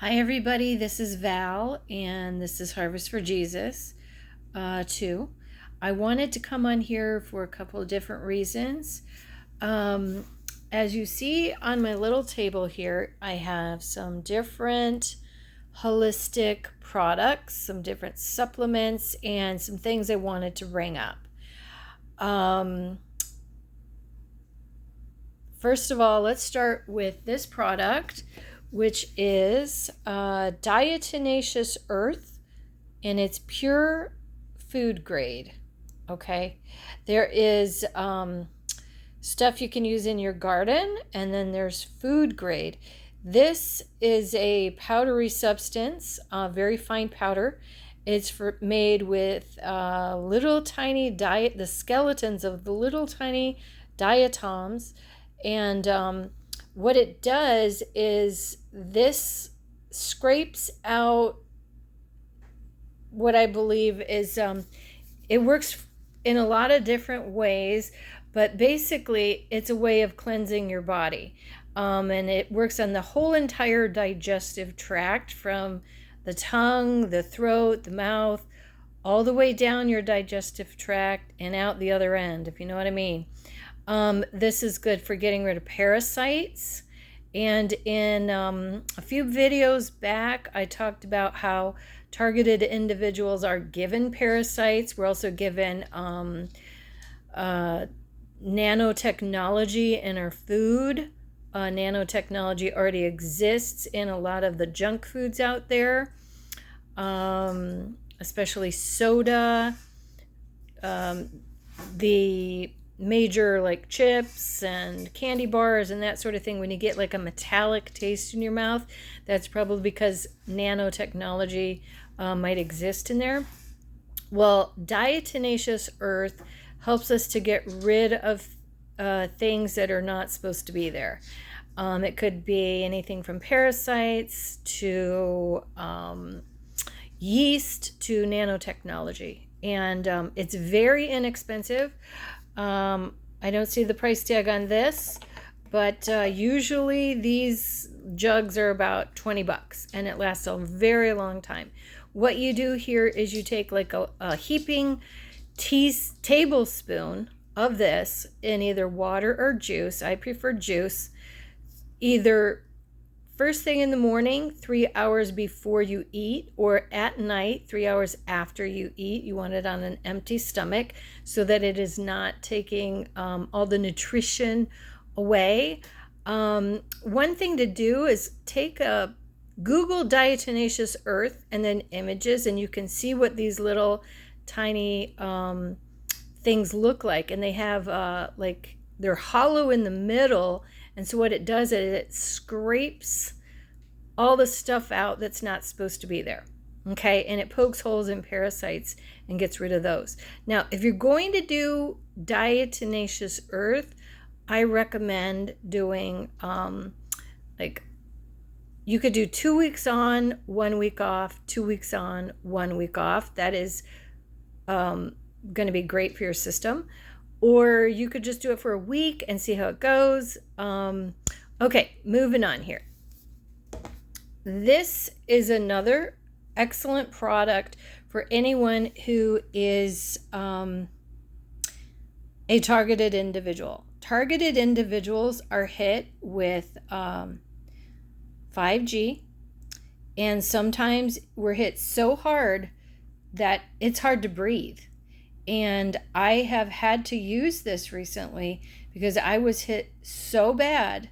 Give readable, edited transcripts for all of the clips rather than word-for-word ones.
Hi, everybody. This is Val, and this is Harvest for Jesus, too. I wanted to come on here for a couple of different reasons. As you see on my little table here, I have some different holistic products, some different supplements, and some things I wanted to bring up. First of all, let's start with this product, which is Diatomaceous Earth, and it's pure food grade. Okay, there is stuff you can use in your garden, and then there's food grade. This is a powdery substance, very fine powder. It's made with little tiny the skeletons of the little tiny diatoms. And what it does is this scrapes out what I believe is, it works in a lot of different ways, but basically it's a way of cleansing your body. And it works on the whole entire digestive tract, from the tongue, the throat, the mouth, all the way down your digestive tract and out the other end, if you know what I mean. This is good for getting rid of parasites. And in a few videos back, I talked about how targeted individuals are given parasites. We're also given nanotechnology in our food. Nanotechnology already exists in a lot of the junk foods out there, especially soda, the major like chips and candy bars and that sort of thing. When you get like a metallic taste in your mouth, that's probably because nanotechnology might exist in there. Well, diatomaceous earth helps us to get rid of things that are not supposed to be there. It could be anything from parasites to yeast to nanotechnology, and it's very inexpensive. I don't see the price tag on this, but usually these jugs are about $20, and it lasts a very long time. What you do here is you take like a heaping tablespoon of this in either water or juice. I prefer juice. Either first thing in the morning, 3 hours before you eat, or at night, 3 hours after you eat. You want it on an empty stomach so that it is not taking all the nutrition away. One thing to do is Google diatomaceous earth and then images, and you can see what these little tiny things look like. And they have like they're hollow in the middle. And so what it does is it scrapes all the stuff out that's not supposed to be there. Okay, and it pokes holes in parasites and gets rid of those. Now, if you're going to do diatomaceous earth, I recommend doing like you could do 2 weeks on, 1 week off, 2 weeks on, 1 week off. That is going to be great for your system. Or you could just do it for a week and see how it goes. Okay, moving on here. This is another excellent product for anyone who is a targeted individual. Targeted individuals are hit with 5G, and sometimes we're hit so hard that it's hard to breathe. And I have had to use this recently because I was hit so bad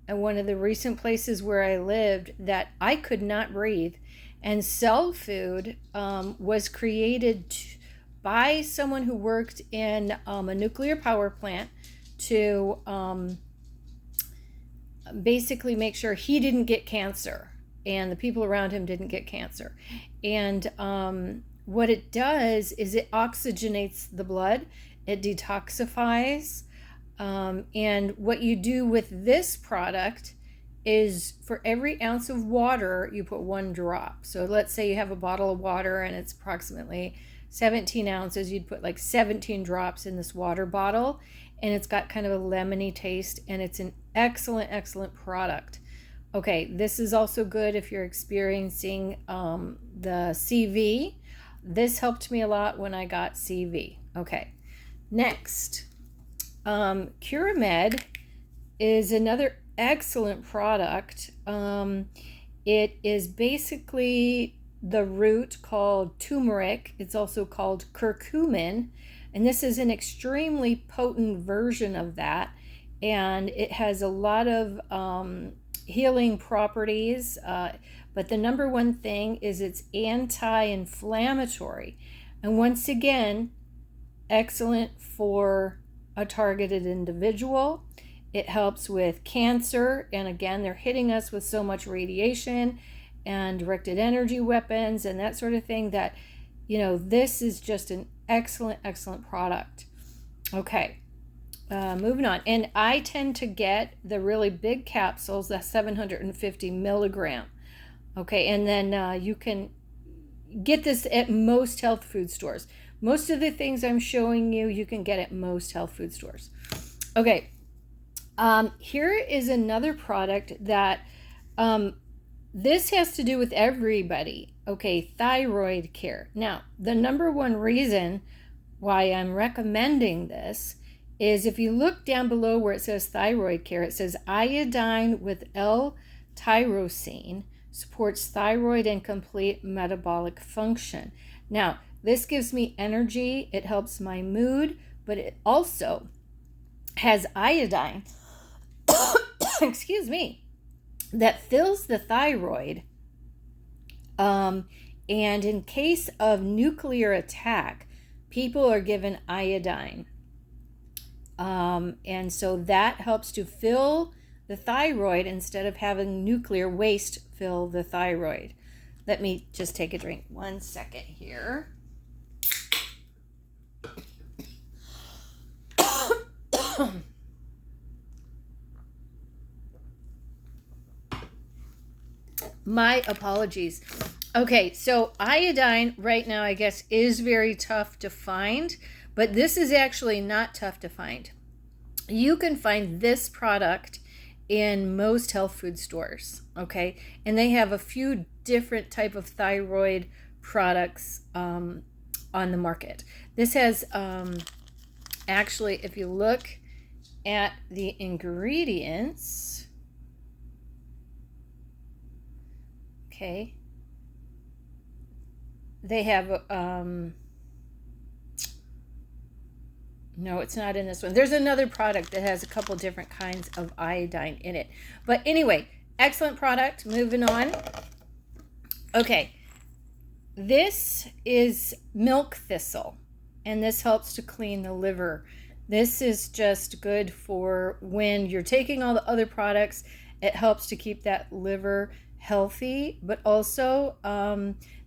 at one of the recent places where I lived that I could not breathe. And Cell Food was created by someone who worked in a nuclear power plant to basically make sure he didn't get cancer and the people around him didn't get cancer. And what it does is it oxygenates the blood, it detoxifies, and what you do with this product is for every ounce of water, you put 1 drop. So let's say you have a bottle of water and it's approximately 17 ounces. You'd put like 17 drops in this water bottle, and it's got kind of a lemony taste, and it's an excellent, excellent product. Okay, this is also good if you're experiencing the CV. This helped me a lot when I got CV. Okay, next, Curamed is another excellent product. It is basically the root called turmeric. It's also called curcumin, and this is an extremely potent version of that, and it has a lot of healing properties, but the number one thing is it's anti-inflammatory, and once again, excellent for a targeted individual. It helps with cancer, and again, they're hitting us with so much radiation and directed energy weapons and that sort of thing that, this is just an excellent product. Okay, moving on. And I tend to get the really big capsules, the 750 milligram. Okay, and then you can get this at most health food stores. Most of the things I'm showing you, you can get at most health food stores. Okay, here is another product that this has to do with everybody. Okay, Thyroid Care. Now, the number one reason why I'm recommending this is if you look down below where it says Thyroid Care, it says iodine with L-tyrosine supports thyroid and complete metabolic function. Now, this gives me energy, it helps my mood, but it also has iodine, excuse me, that fills the thyroid. And in case of nuclear attack, people are given iodine. And so that helps to fill the thyroid instead of having nuclear waste fill the thyroid. Let me just take a drink. 1 second here. My apologies. Okay, so iodine right now, I guess, is very tough to find, but this is actually not tough to find. You can find this product in most health food stores, okay? And they have a few different type of thyroid products on the market. This has, actually, if you look at the ingredients, okay, they have, no, it's not in this one. There's another product that has a couple different kinds of iodine in it. But anyway, excellent product. Moving on. Okay, this is milk thistle, and this helps to clean the liver. This is just good for when you're taking all the other products. It helps to keep that liver healthy, but also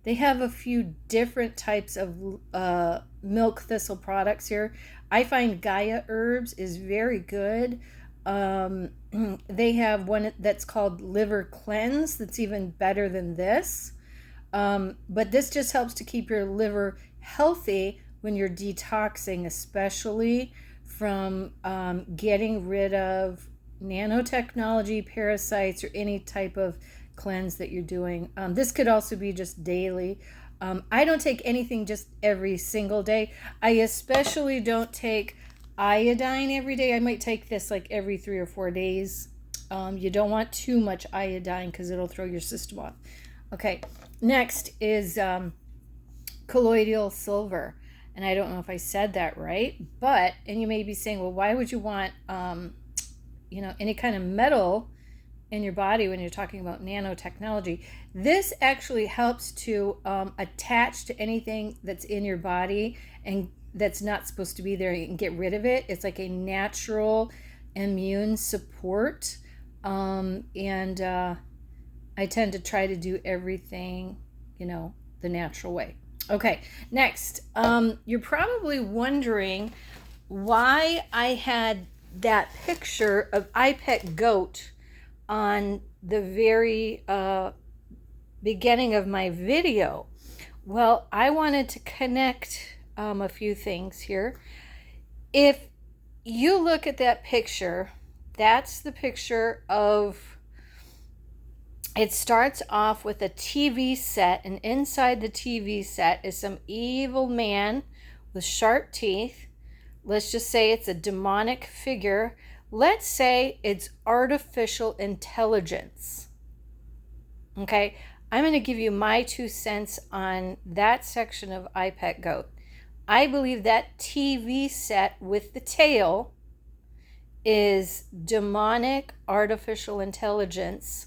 they have a few different types of milk thistle products here. I find Gaia Herbs is very good. They have one that's called Liver Cleanse that's even better than this. But this just helps to keep your liver healthy when you're detoxing, especially from getting rid of nanotechnology, parasites, or any type of cleanse that you're doing. This could also be just daily. I don't take anything just every single day. I especially don't take iodine every day. I might take this like every 3 or 4 days. You don't want too much iodine because it'll throw your system off. Okay, next is colloidal silver. And I don't know if I said that right, but, and you may be saying, well, why would you want, any kind of metal in your body when you're talking about nanotechnology? This actually helps to attach to anything that's in your body and that's not supposed to be there and get rid of it. It's like a natural immune support. And I tend to try to do everything, the natural way. Okay, next, you're probably wondering why I had that picture of Ipetgoat on the very beginning of my video. Well, I wanted to connect a few things here. If you look at that picture, that's the picture of It starts off with a TV set, and inside the TV set is some evil man with sharp teeth. Let's just say it's a demonic figure. Let's say it's artificial intelligence. Okay, I'm going to give you my 2 cents on that section of Ipetgoat. I believe that TV set with the tail is demonic artificial intelligence.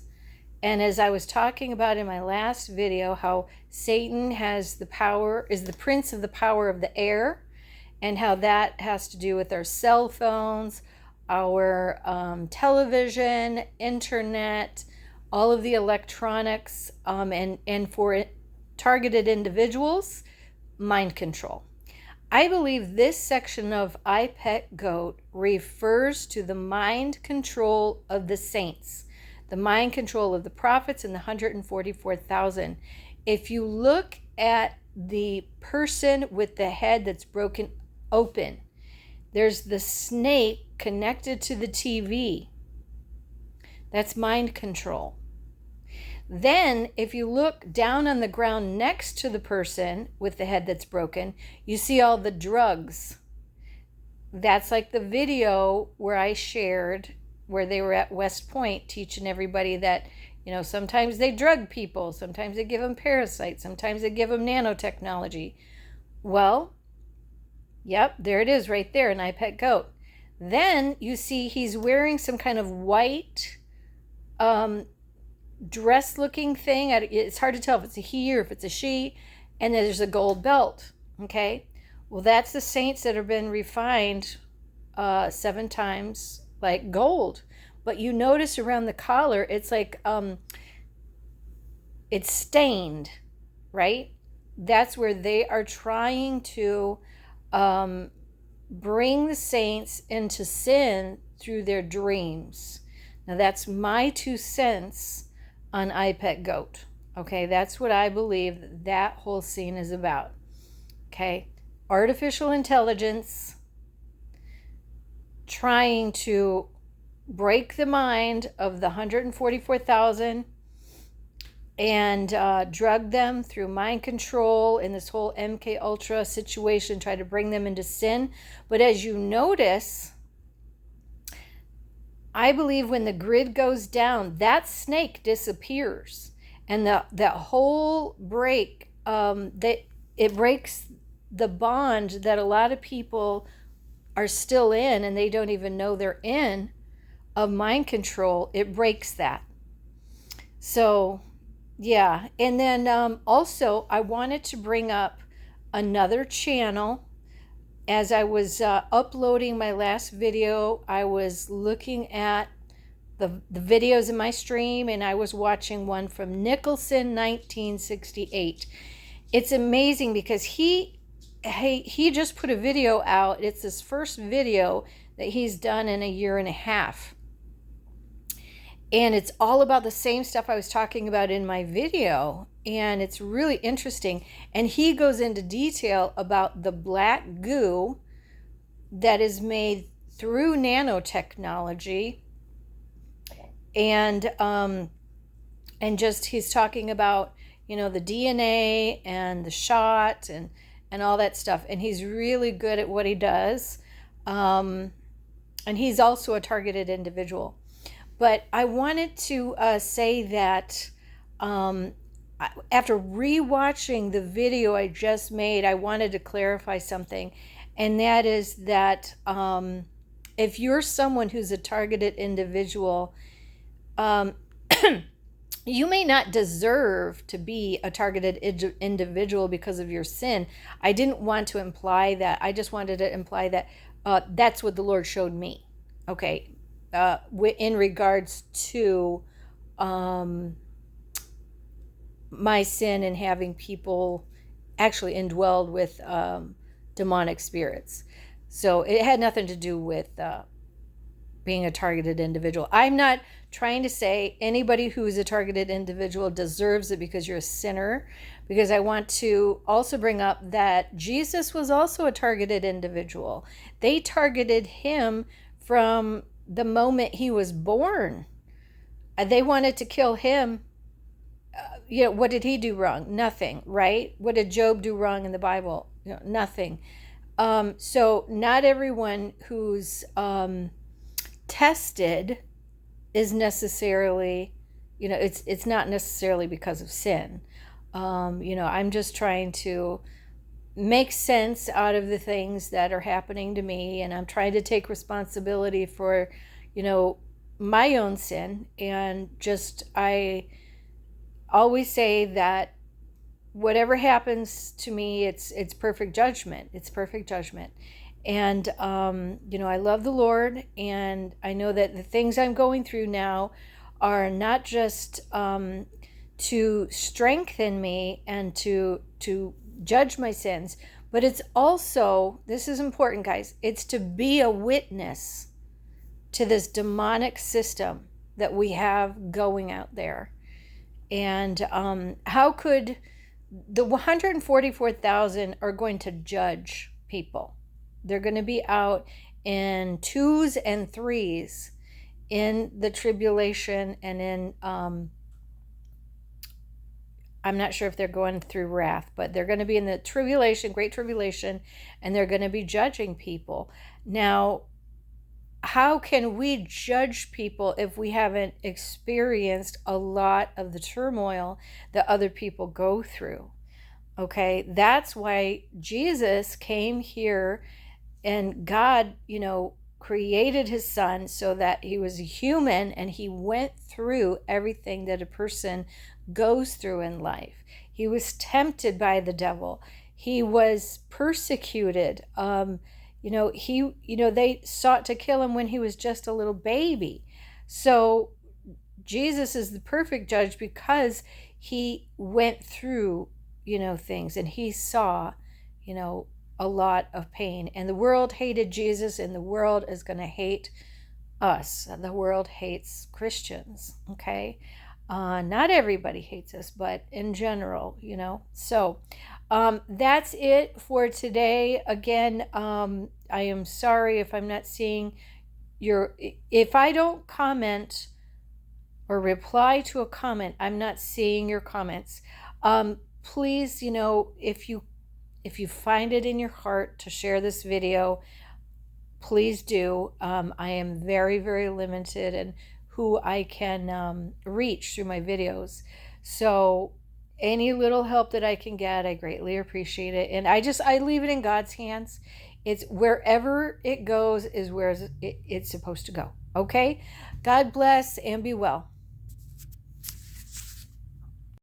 And as I was talking about in my last video, how Satan has the power, is the prince of the power of the air, and how that has to do with our cell phones, our television, internet, all of the electronics, and for targeted individuals, mind control. I believe this section of Ipetgoat refers to the mind control of the saints, the mind control of the prophets and the 144,000. If you look at the person with the head that's broken open, there's the snake connected to the TV. That's mind control. Then, if you look down on the ground next to the person with the head that's broken, you see all the drugs. That's like the video where I shared where they were at West Point teaching everybody that, sometimes they drug people, sometimes they give them parasites, sometimes they give them nanotechnology. Well, yep, there it is right there in Ipetgoat. Then you see he's wearing some kind of white dress looking thing. It's hard to tell if it's a he or if it's a she, and there's a gold belt. Okay, well, that's the saints that have been refined 7 times like gold. But you notice around the collar it's like it's stained, right? That's where they are trying to bring the saints into sin through their dreams. Now that's my 2 cents on Ipetgoat. Okay, that's what I believe that whole scene is about. Okay, artificial intelligence trying to break the mind of the 144,000 and drug them through mind control in this whole MK Ultra situation, try to bring them into sin. But as you notice, I believe when the grid goes down, that snake disappears, and that whole break, it breaks the bond that a lot of people are still in, and they don't even know they're in, of mind control. It breaks that. So, yeah. And then also, I wanted to bring up another channel. As I was uploading my last video, I was looking at the videos in my stream, and I was watching one from Nicholson 1968. It's amazing because he just put a video out. It's his first video that he's done in a year and a half. And it's all about the same stuff I was talking about in my video. And it's really interesting. And he goes into detail about the black goo that is made through nanotechnology. And just he's talking about, the DNA and the shot and all that stuff. And he's really good at what he does. And he's also a targeted individual. But I wanted to say that after rewatching the video I just made, I wanted to clarify something. And that is that if you're someone who's a targeted individual, you may not deserve to be a targeted individual because of your sin. I didn't want to imply that. I just wanted to imply that that's what the Lord showed me. Okay. In regards to my sin and having people actually indwelled with demonic spirits. So it had nothing to do with being a targeted individual. I'm not trying to say anybody who is a targeted individual deserves it because you're a sinner, because I want to also bring up that Jesus was also a targeted individual. They targeted him from the moment he was born. They wanted to kill him what did he do wrong? Nothing, right? What did Job do wrong in the Bible? Nothing. So not everyone who's tested is necessarily, it's not necessarily because of sin. I'm just trying to make sense out of the things that are happening to me, and I'm trying to take responsibility for, my own sin. And I always say that whatever happens to me, it's perfect judgment. It's perfect judgment. And I love the Lord, and I know that the things I'm going through now are not just to strengthen me and to judge my sins, but it's also, this is important, guys, it's to be a witness to this demonic system that we have going out there. And how could the 144,000 are going to judge people? They're going to be out in twos and threes in the tribulation, and in I'm not sure if they're going through wrath, but they're going to be in the tribulation, great tribulation, and they're going to be judging people. Now, how can we judge people if we haven't experienced a lot of the turmoil that other people go through? Okay, that's why Jesus came here, and God, created his son so that he was a human, and he went through everything that a person goes through in life. He was tempted by the devil. He was persecuted. They sought to kill him when he was just a little baby. So Jesus is the perfect judge because he went through, things, and he saw, a lot of pain. And the world hated Jesus, and the world is going to hate us. The world hates Christians, okay? Not everybody hates us, but in general, So that's it for today. Again, I am sorry if I'm not seeing if I don't comment or reply to a comment, I'm not seeing your comments. Please, if you find it in your heart to share this video, please do. I am very, very limited in who I can reach through my videos. So any little help that I can get, I greatly appreciate it. And I leave it in God's hands. It's wherever it goes is where it's supposed to go. Okay? God bless and be well.